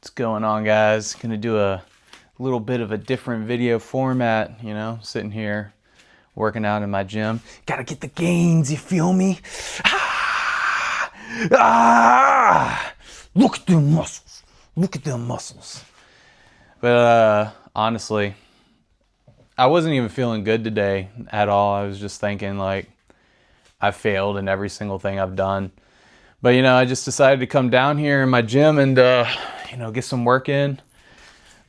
What's going on, guys? Gonna do a little bit of a different video format, sitting here working out in my gym. Gotta get the gains, you feel me? Look at them muscles. Look at them muscles. But honestly, I wasn't even feeling good today at all. I was just thinking like I failed in every single thing I've done. But I just decided to come down here in my gym and get some work in,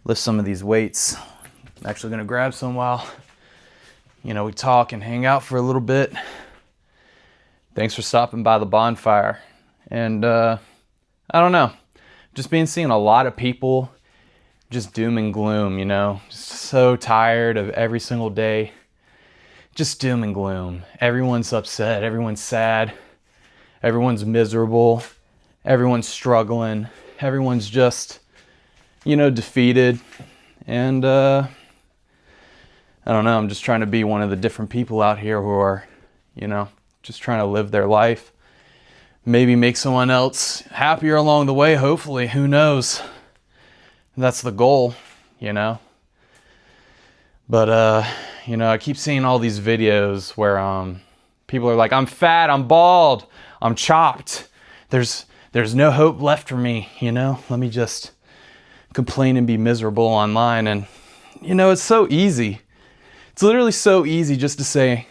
lift some of these weights. I'm actually gonna grab some while we talk and hang out for a little bit. Thanks for stopping by the Bonfire. And I don't know, just been seeing a lot of people just doom and gloom, just so tired of every single day, just doom and gloom. Everyone's upset, everyone's sad, everyone's miserable, everyone's struggling, everyone's just, defeated. And I don't know, I'm just trying to be one of the different people out here who are, just trying to live their life. Maybe make someone else happier along the way, hopefully, who knows? That's the goal, But, I keep seeing all these videos where people are like, I'm fat, I'm bald, I'm chopped. There's no hope left for me, Let me just complain and be miserable online. And, it's so easy. It's literally so easy just to say,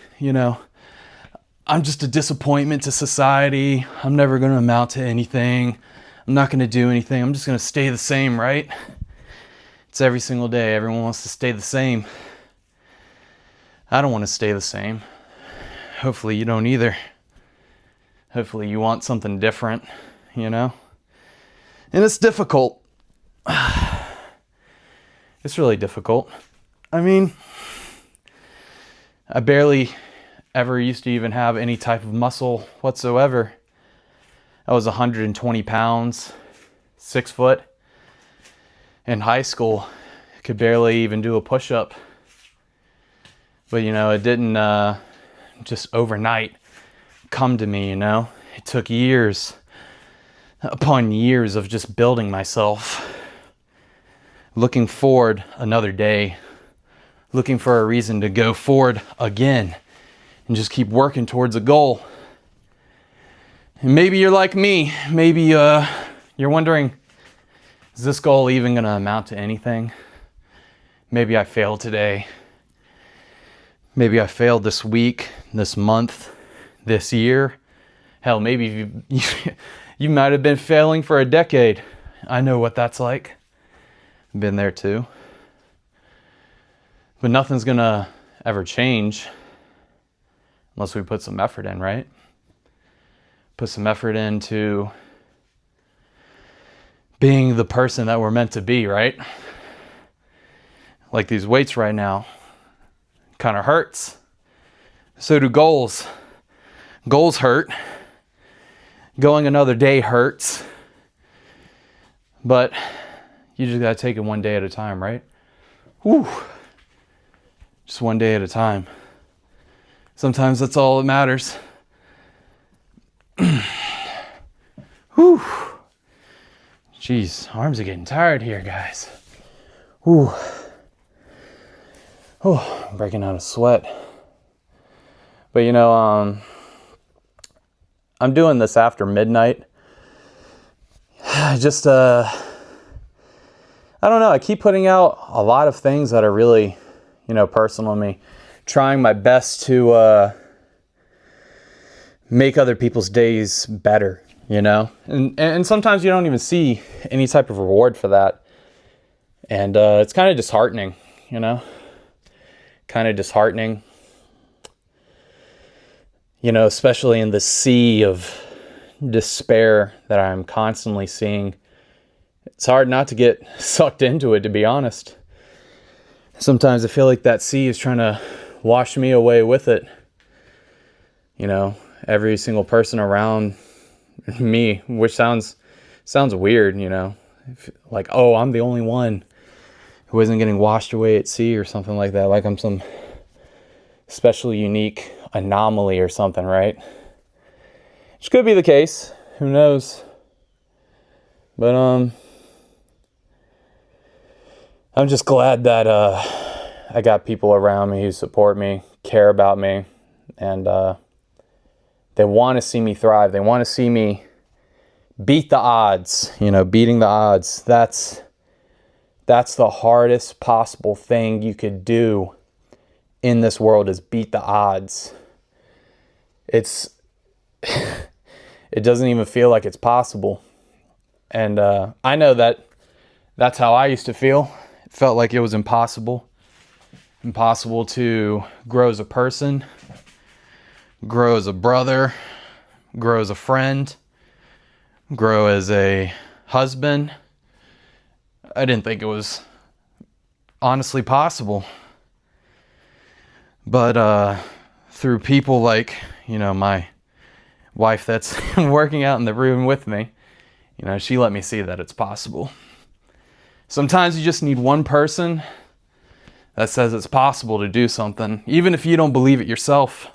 I'm just a disappointment to society. I'm never going to amount to anything. I'm not going to do anything. I'm just going to stay the same, right? It's every single day. Everyone wants to stay the same. I don't want to stay the same. Hopefully you don't either. Hopefully you want something different, And it's difficult. It's really difficult. I mean, I barely ever used to even have any type of muscle whatsoever. I was 120 pounds, 6 foot. In high school, I could barely even do a push-up. But, it didn't just overnight come to me, It took years upon years of just building myself. Looking forward another day. Looking for a reason to go forward again. And just keep working towards a goal. And maybe you're like me. Maybe you're wondering, is this goal even going to amount to anything? Maybe I failed today. Maybe I failed this week, this month, this year. Hell, maybe you might have been failing for a decade. I know what that's like. Been there too. But nothing's going to ever change unless we put some effort in, right? Put some effort into being the person that we're meant to be, right? Like these weights right now. Kind of hurts. So do goals. Goals hurt. Going another day hurts. But you just gotta take it one day at a time, right? Whew. Just one day at a time. Sometimes that's all that matters. Whew. Jeez, arms are getting tired here, guys. Whew. Oh, I'm breaking out a sweat. But I'm doing this after midnight. Just I don't know, I keep putting out a lot of things that are really, personal to me. Trying my best to make other people's days better, And sometimes you don't even see any type of reward for that. And it's kind of disheartening, Kind of disheartening. Especially in the sea of despair that I'm constantly seeing. It's hard not to get sucked into it, to be honest. Sometimes I feel like that sea is trying to wash me away with it. Every single person around me, which sounds weird, Like, oh, I'm the only one who isn't getting washed away at sea or something like that. Like I'm some special, unique anomaly or something, right? Which could be the case. Who knows? But I'm just glad that I got people around me who support me, care about me, and they want to see me thrive. They want to see me beat the odds, beating the odds. That's the hardest possible thing you could do in this world, is beat the odds. It doesn't even feel like it's possible. And I know that's how I used to feel. It felt like it was impossible to grow as a person, grow as a brother, grow as a friend, grow as a husband. I didn't think it was honestly possible. But through people like, my wife that's working out in the room with me, she let me see that it's possible. Sometimes you just need one person that says it's possible to do something, even if you don't believe it yourself.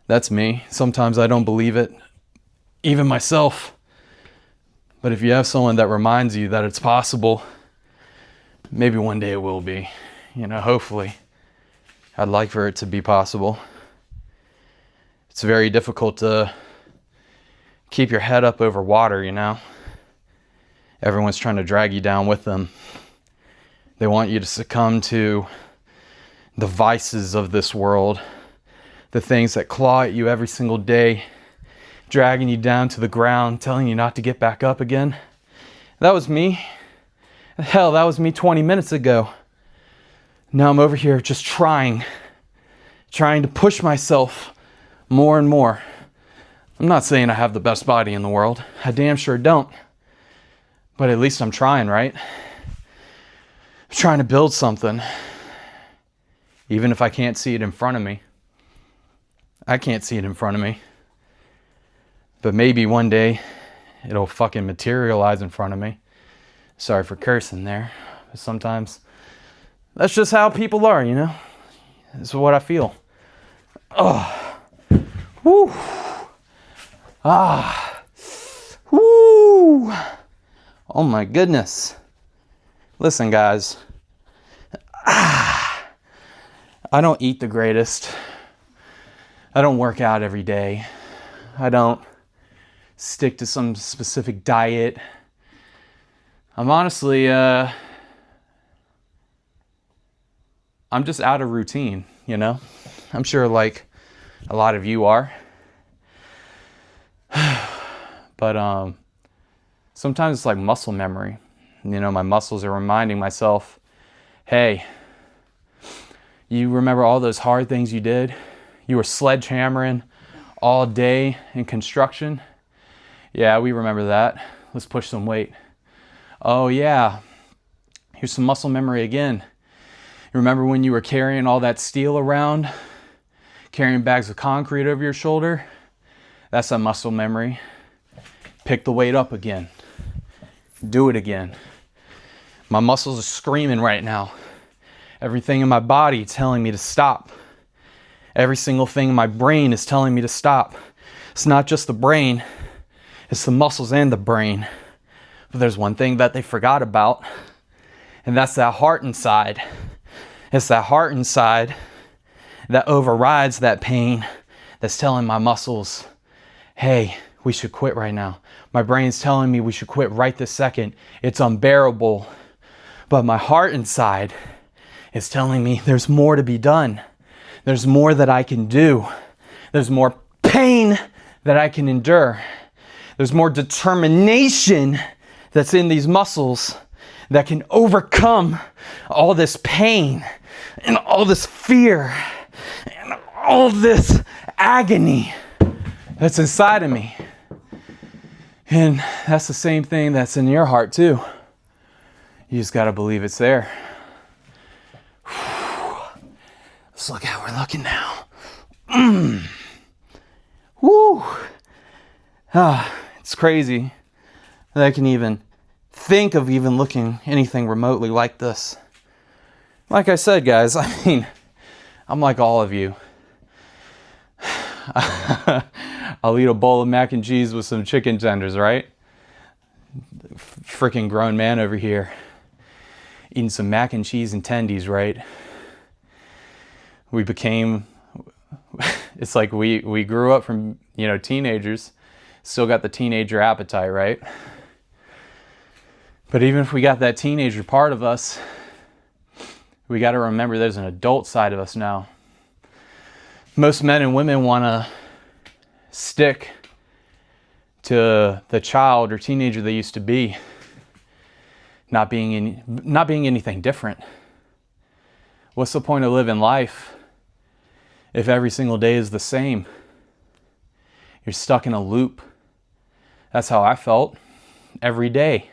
That's me. Sometimes I don't believe it, even myself. But if you have someone that reminds you that it's possible, maybe one day it will be. Hopefully. I'd like for it to be possible. It's very difficult to keep your head up over water, Everyone's trying to drag you down with them. They want you to succumb to the vices of this world, the things that claw at you every single day, dragging you down to the ground, telling you not to get back up again. That was me. Hell, that was me 20 minutes ago. Now I'm over here just trying to push myself more and more. I'm not saying I have the best body in the world. I damn sure don't. But at least I'm trying, right? I'm trying to build something. Even if I can't see it in front of me. I can't see it in front of me. But maybe one day it'll fucking materialize in front of me. Sorry for cursing there. But sometimes that's just how people are, This is what I feel. Oh. Woo. Ah. Woo. Oh my goodness. Listen, guys. I don't eat the greatest. I don't work out every day. I don't stick to some specific diet. I'm honestly, I'm just out of routine, I'm sure like a lot of you are. But sometimes it's like muscle memory. My muscles are reminding myself, hey, you remember all those hard things you did? You were sledgehammering all day in construction? Yeah, we remember that. Let's push some weight. Oh yeah, here's some muscle memory again. You remember when you were carrying all that steel around? Carrying bags of concrete over your shoulder? That's a muscle memory. Pick the weight up again. Do it again. My muscles are screaming right now. Everything in my body telling me to stop. Every single thing in my brain is telling me to stop. It's not just the brain, it's the muscles and the brain. But there's one thing that they forgot about, and that's that heart inside. It's that heart inside that overrides that pain that's telling my muscles, hey, we should quit right now. My brain's telling me we should quit right this second. It's unbearable. But my heart inside is telling me there's more to be done. There's more that I can do. There's more pain that I can endure. There's more determination that's in these muscles that can overcome all this pain and all this fear and all this agony that's inside of me. And that's the same thing that's in your heart too. You just gotta believe it's there. Let's look how we're looking now. Woo! It's crazy that I can even think of even looking anything remotely like this. Like I said, guys, I'm like all of you. I'll eat a bowl of mac and cheese with some chicken tenders, right? Freaking grown man over here. eating some mac and cheese and tendies, right? It's like we grew up from, teenagers, still got the teenager appetite, right? But even if we got that teenager part of us, we got to remember there's an adult side of us now. Most men and women want to stick to the child or teenager they used to be, not being anything different. What's the point of living life if every single day is the same? You're stuck in a loop. That's how I felt every day.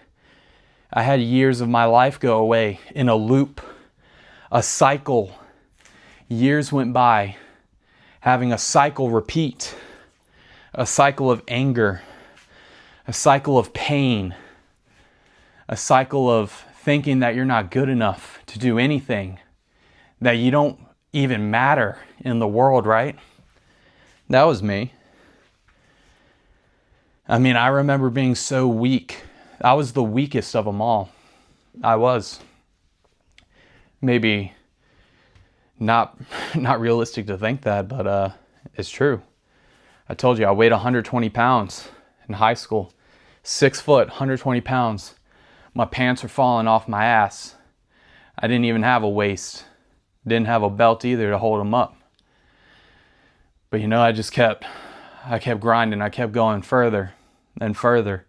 I had years of my life go away in a loop, a cycle. Years went by having a cycle repeat, a cycle of anger, a cycle of pain, a cycle of thinking that you're not good enough to do anything, that you don't even matter in the world, right? That was me. I mean, I remember being so weak. I was the weakest of them all. I was. Maybe not realistic to think that, but it's true. I told you I weighed 120 pounds in high school. 6 foot, 120 pounds. My pants were falling off my ass. I didn't even have a waist. Didn't have a belt either to hold them up. But I kept grinding. I kept going further and further.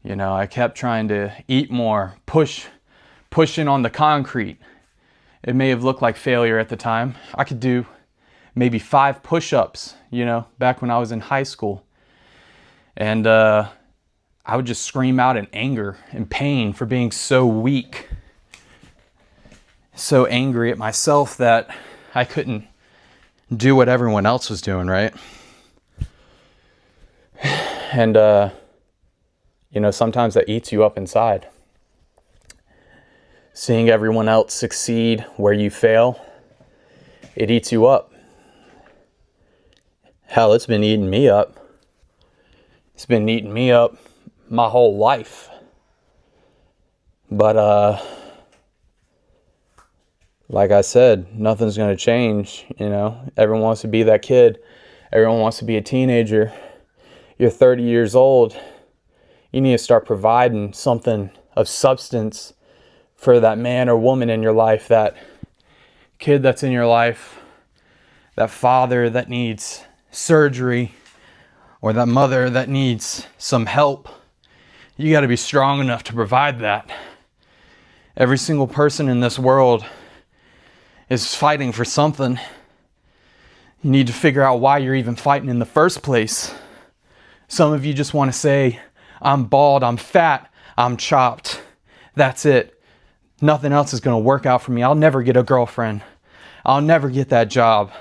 I kept trying to eat more, pushing on the concrete. It may have looked like failure at the time. I could do maybe 5 push-ups, back when I was in high school. And I would just scream out in anger and pain for being so weak. So angry at myself that I couldn't do what everyone else was doing, right? And, sometimes that eats you up inside. Seeing everyone else succeed where you fail, it eats you up. Hell, it's been eating me up. It's been eating me up my whole life. But, like I said, nothing's going to change, Everyone wants to be that kid. Everyone wants to be a teenager. You're 30 years old. You need to start providing something of substance for that man or woman in your life, that kid that's in your life, that father that needs surgery, or that mother that needs some help. You got to be strong enough to provide that. Every single person in this world is fighting for something. You need to figure out why you're even fighting in the first place. Some of you just want to say, I'm bald, I'm fat, I'm chopped. That's it. Nothing else is going to work out for me. I'll never get a girlfriend. I'll never get that job.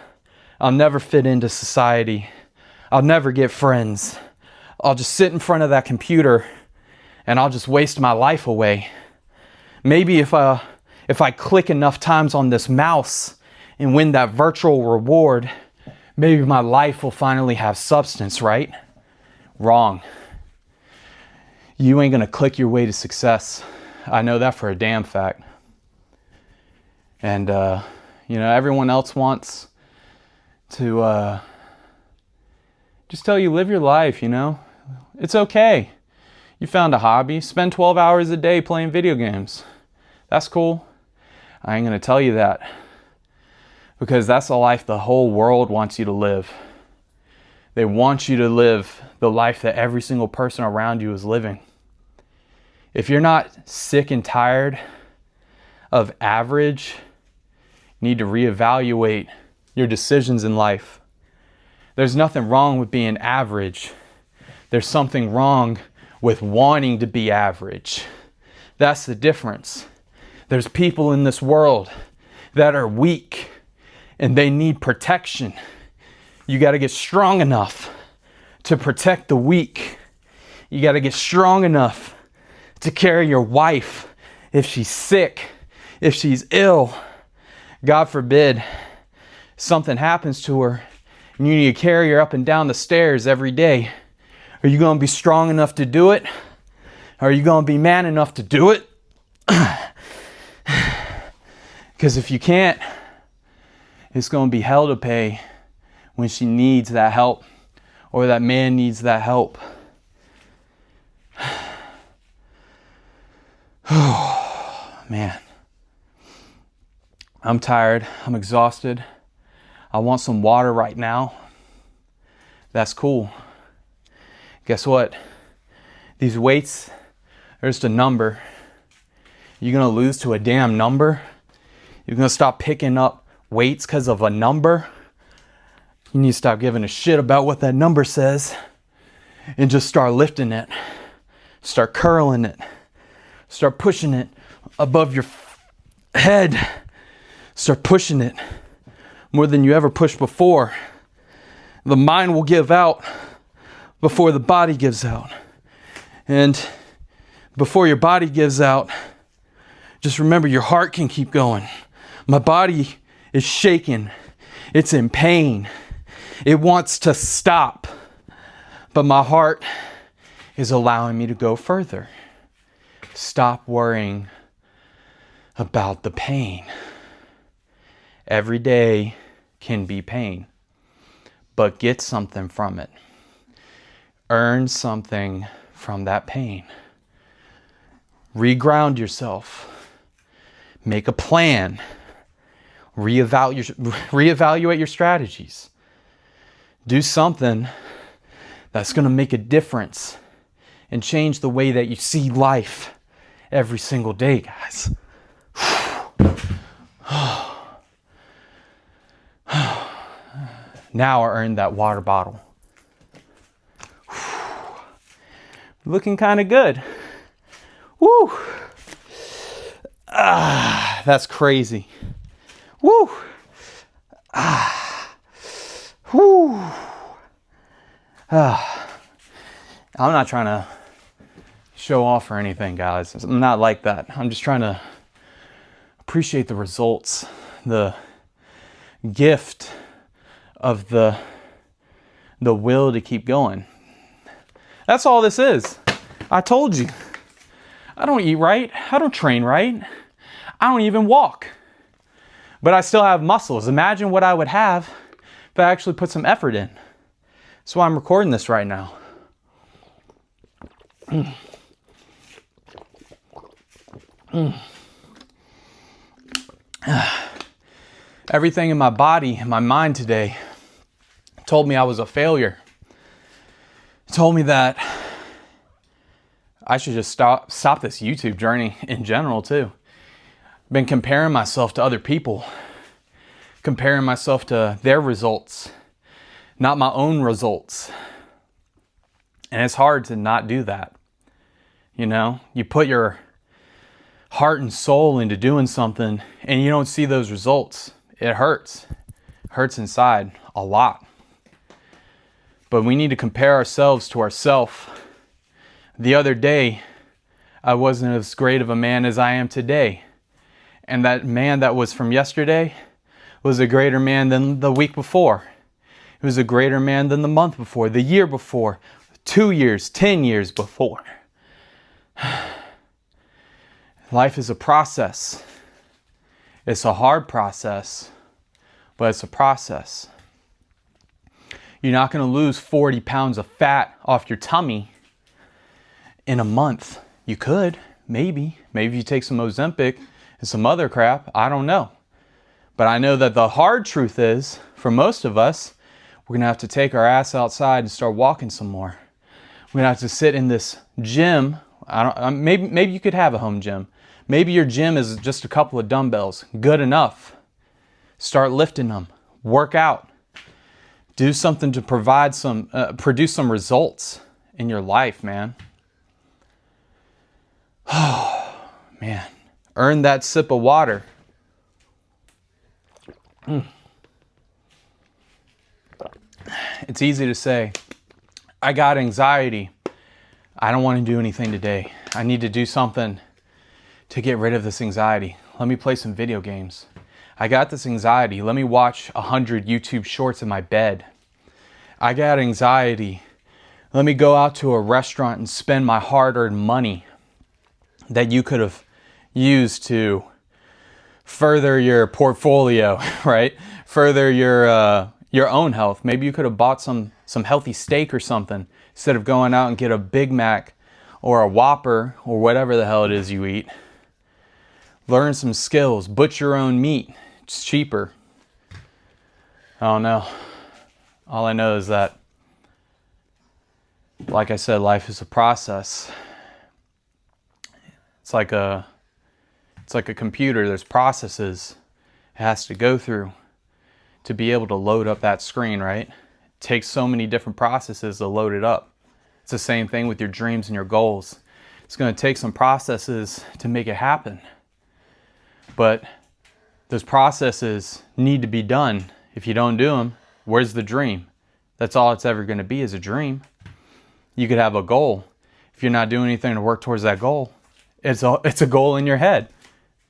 I'll never fit into society. I'll never get friends. I'll just sit in front of that computer and I'll just waste my life away. Maybe if I click enough times on this mouse and win that virtual reward, maybe my life will finally have substance, right? Wrong. You ain't going to click your way to success. I know that for a damn fact. And, everyone else wants to just tell you live your life, It's okay. You found a hobby. Spend 12 hours a day playing video games. That's cool. I ain't going to tell you that. Because that's the life the whole world wants you to live. They want you to live the life that every single person around you is living. If you're not sick and tired of average, you need to reevaluate your decisions in life. There's nothing wrong with being average. There's something wrong with wanting to be average. That's the difference. There's people in this world that are weak and they need protection. You got to get strong enough to protect the weak. You got to get strong enough to carry your wife if she's sick, if she's ill. God forbid something happens to her and you need to carry her up and down the stairs every day. Are you going to be strong enough to do it? Are you going to be man enough to do it? Because if you can't, it's going to be hell to pay when she needs that help or that man needs that help. Oh, man. I'm tired. I'm exhausted. I want some water right now. That's cool. Guess what? These weights, they're just a number. You're going to lose to a damn number. You're going to stop picking up weights because of a number. You need to stop giving a shit about what that number says and just start lifting it. Start curling it. Start pushing it above your head. Start pushing it more than you ever pushed before. The mind will give out before the body gives out. And before your body gives out, just remember your heart can keep going. My body is shaking. It's in pain. It wants to stop. But my heart is allowing me to go further. Stop worrying about the pain. Every day can be pain, but get something from it. Earn something from that pain. Reground yourself. Make a plan. Reevaluate your strategies. Do something that's going to make a difference and change the way that you see life every single day, guys. Now I earned that water bottle. Looking kind of good. Woo! That's crazy. Woo! Woo! I'm not trying to show off or anything, guys. I'm not like that. I'm just trying to appreciate the results, the gift of the will to keep going. That's all this is. I told you. I don't eat right. I don't train right. I don't even walk. But I still have muscles. Imagine what I would have if I actually put some effort in. That's why I'm recording this right now. Everything in my body and my mind today told me I was a failure. It told me that I should just stop this YouTube journey in general too. I've been comparing myself to other people, comparing myself to their results, not my own results. And it's hard to not do that. You know, you put your heart and soul into doing something and you don't see those results. It hurts. It hurts inside a lot. But we need to compare ourselves to ourselves. The other day, I wasn't as great of a man as I am today. And that man that was from yesterday was a greater man than the week before. He was a greater man than the month before, the year before, 2 years, 10 years before. Life is a process. It's a hard process, but it's a process. You're not going to lose 40 pounds of fat off your tummy in a month. You could, maybe. Maybe you take some Ozempic and some other crap. I don't know. But I know that the hard truth is, for most of us, we're going to have to take our ass outside and start walking some more. We're going to have to sit in this gym. Maybe you could have a home gym. Maybe your gym is just a couple of dumbbells. Good enough. Start lifting them. Work out. Do something to produce some results in your life, man. Oh, man. Earn that sip of water. It's easy to say, I got anxiety. I don't want to do anything today. I need to do something to get rid of this anxiety. Let me play some video games. I got this anxiety. Let me watch 100 YouTube shorts in my bed. I got anxiety. Let me go out to a restaurant and spend my hard-earned money that you could have used to further your portfolio, right? Further your own health. Maybe you could have bought some healthy steak or something instead of going out and get a Big Mac or a Whopper or whatever the hell it is you eat. Learn some skills. Butcher your own meat. It's cheaper. I don't know. All I know is that, like I said, life is a process. It's like a computer. There's processes it has to go through to be able to load up that screen, right? It takes so many different processes to load it up. It's the same thing with your dreams and your goals. It's going to take some processes to make it happen. But those processes need to be done. If you don't do them, where's the dream? That's all it's ever going to be, is a dream. You could have a goal. If you're not doing anything to work towards that goal, it's a goal in your head.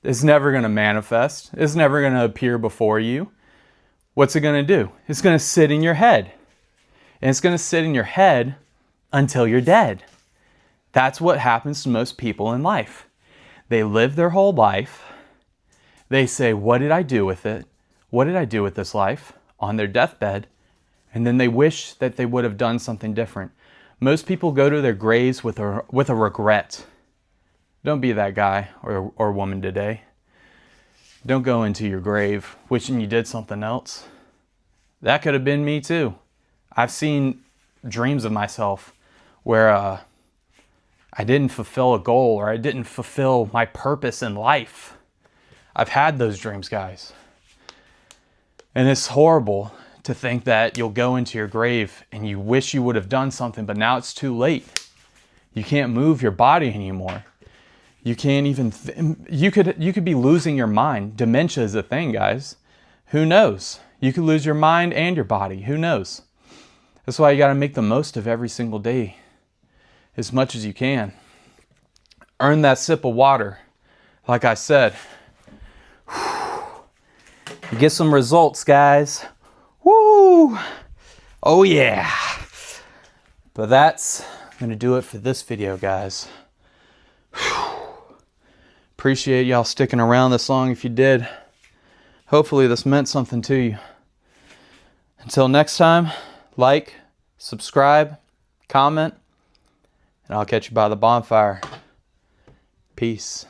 It's never going to manifest. It's never going to appear before you. What's it going to do? It's going to sit in your head. And it's going to sit in your head until you're dead. That's what happens to most people in life. They live their whole life. They say, what did I do with it? What did I do with this life? On their deathbed. And then they wish that they would have done something different. Most people go to their graves with a regret. Don't be that guy or woman today. Don't go into your grave wishing you did something else. That could have been me too. I've seen dreams of myself where I didn't fulfill a goal, or I didn't fulfill my purpose in life. I've had those dreams, guys. And it's horrible to think that you'll go into your grave and you wish you would have done something, but now it's too late. You can't move your body anymore. You can't even, you could be losing your mind. Dementia is a thing, guys. Who knows? You could lose your mind and your body. Who knows? That's why you got to make the most of every single day as much as you can. Earn that sip of water. Like I said, get some results, guys. Woo! Oh yeah. But that's going to do it for this video, guys. Appreciate y'all sticking around this long if you did. Hopefully this meant something to you. Until next time, like, subscribe, comment, and I'll catch you by the bonfire. Peace.